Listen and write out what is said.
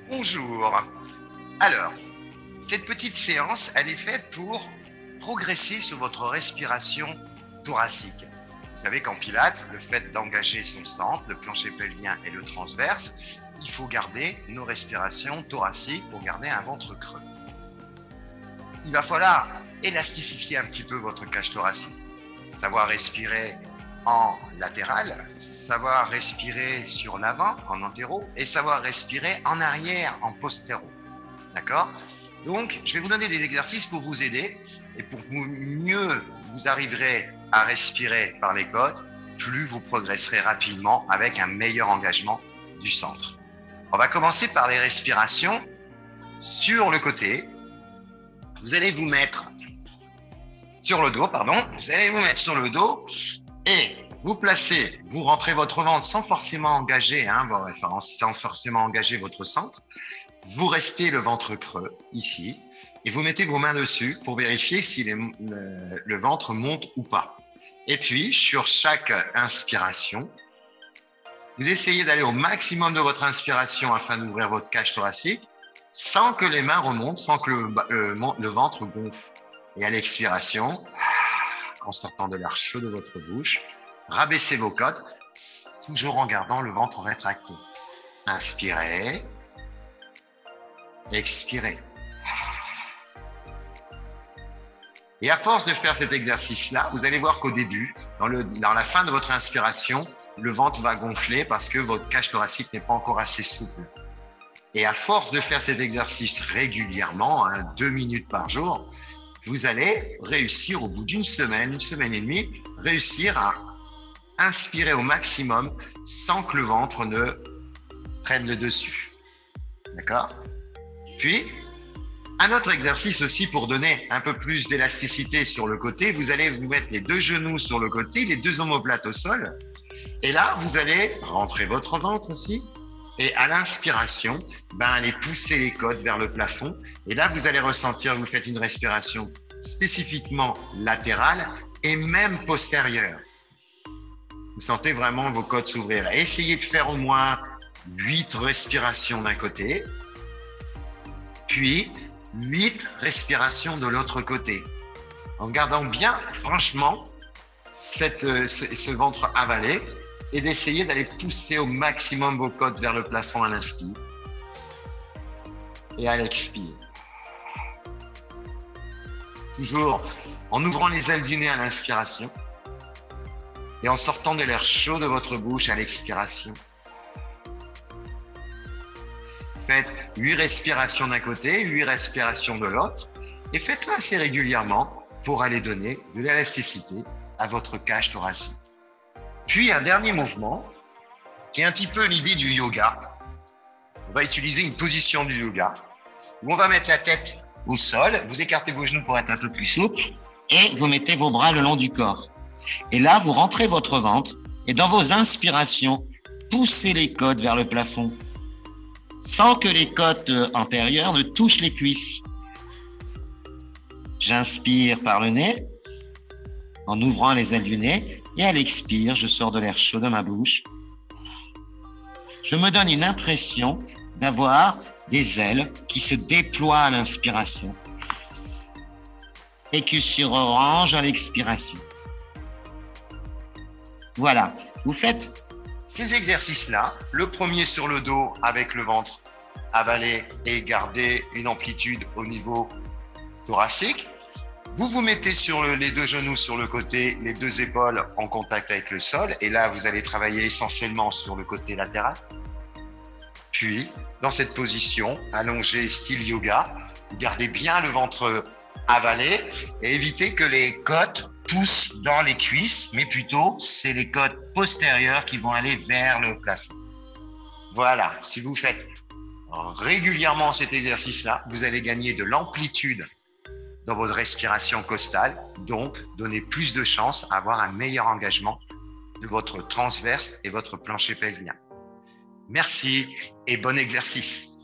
Bonjour. Alors, cette petite séance, elle est faite pour progresser sur votre respiration thoracique. Vous savez qu'en Pilates, le fait d'engager son centre, le plancher pelvien et le transverse, il faut garder nos respirations thoraciques pour garder un ventre creux. Il va falloir élasticifier un petit peu votre cage thoracique. Savoir respirer en latéral, savoir respirer sur l'avant, en antéro, et savoir respirer en arrière, en postéro. D'accord? Donc, je vais vous donner des exercices pour vous aider, et pour mieux vous arriverez à respirer par les côtes, plus vous progresserez rapidement avec un meilleur engagement du centre. On va commencer par les respirations sur le côté. Vous allez vous mettre sur le dos, vous allez vous mettre sur le dos et vous rentrez votre ventre sans forcément engager, sans forcément engager votre centre. Vous restez le ventre creux ici et vous mettez vos mains dessus pour vérifier si le ventre monte ou pas. Et puis, sur chaque inspiration, vous essayez d'aller au maximum de votre inspiration afin d'ouvrir votre cage thoracique sans que les mains remontent, sans que le ventre gonfle. Et à l'expiration, en sortant de l'air chaud de votre bouche, rabaissez vos côtes, toujours en gardant le ventre rétracté. Inspirez, expirez. Et à force de faire cet exercice-là, vous allez voir qu'au début, dans la fin de votre inspiration, le ventre va gonfler parce que votre cage thoracique n'est pas encore assez souple. Et à force de faire cet exercice régulièrement, 2 minutes par jour, vous allez réussir au bout d'une semaine et demie, réussir à inspirer au maximum sans que le ventre ne prenne le dessus. D'accord? Puis, un autre exercice aussi pour donner un peu plus d'élasticité sur le côté, vous allez vous mettre les 2 genoux sur le côté, les 2 omoplates au sol. Et là, vous allez rentrer votre ventre aussi. Et à l'inspiration, allez pousser les côtes vers le plafond. Et là, vous allez ressentir, vous faites une respiration spécifiquement latérale et même postérieure. Vous sentez vraiment vos côtes s'ouvrir. Essayez de faire au moins 8 respirations d'un côté, puis 8 respirations de l'autre côté. En gardant bien, franchement, ce ventre avalé et d'essayer d'aller pousser au maximum vos côtes vers le plafond à l'inspire et à l'expire. Toujours en ouvrant les ailes du nez à l'inspiration et en sortant de l'air chaud de votre bouche à l'expiration. Faites 8 respirations d'un côté, 8 respirations de l'autre et faites-le assez régulièrement pour aller donner de l'élasticité à votre cage thoracique. Puis un dernier mouvement qui est un petit peu l'idée du yoga. On va utiliser une position du yoga où on va mettre la tête au sol, vous écartez vos genoux pour être un peu plus souple et vous mettez vos bras le long du corps. Et là, vous rentrez votre ventre et dans vos inspirations, poussez les côtes vers le plafond sans que les côtes antérieures ne touchent les cuisses. J'inspire par le nez en ouvrant les ailes du nez et à l'expire, je sors de l'air chaud de ma bouche. Je me donne une impression d'avoir des ailes qui se déploient à l'inspiration et qui se rangent à l'expiration. Voilà, vous faites ces exercices-là, le premier sur le dos avec le ventre avalé et garder une amplitude au niveau thoracique. Vous vous mettez sur les 2 genoux sur le côté, les 2 épaules en contact avec le sol. Et là, vous allez travailler essentiellement sur le côté latéral. Puis, dans cette position, allongée style yoga, vous gardez bien le ventre avalé et évitez que les côtes poussent dans les cuisses, mais plutôt, c'est les côtes postérieures qui vont aller vers le plafond. Voilà, si vous faites régulièrement cet exercice-là, vous allez gagner de l'amplitude dans votre respiration costale, donc donner plus de chances à avoir un meilleur engagement de votre transverse et votre plancher pelvien. Merci et bon exercice.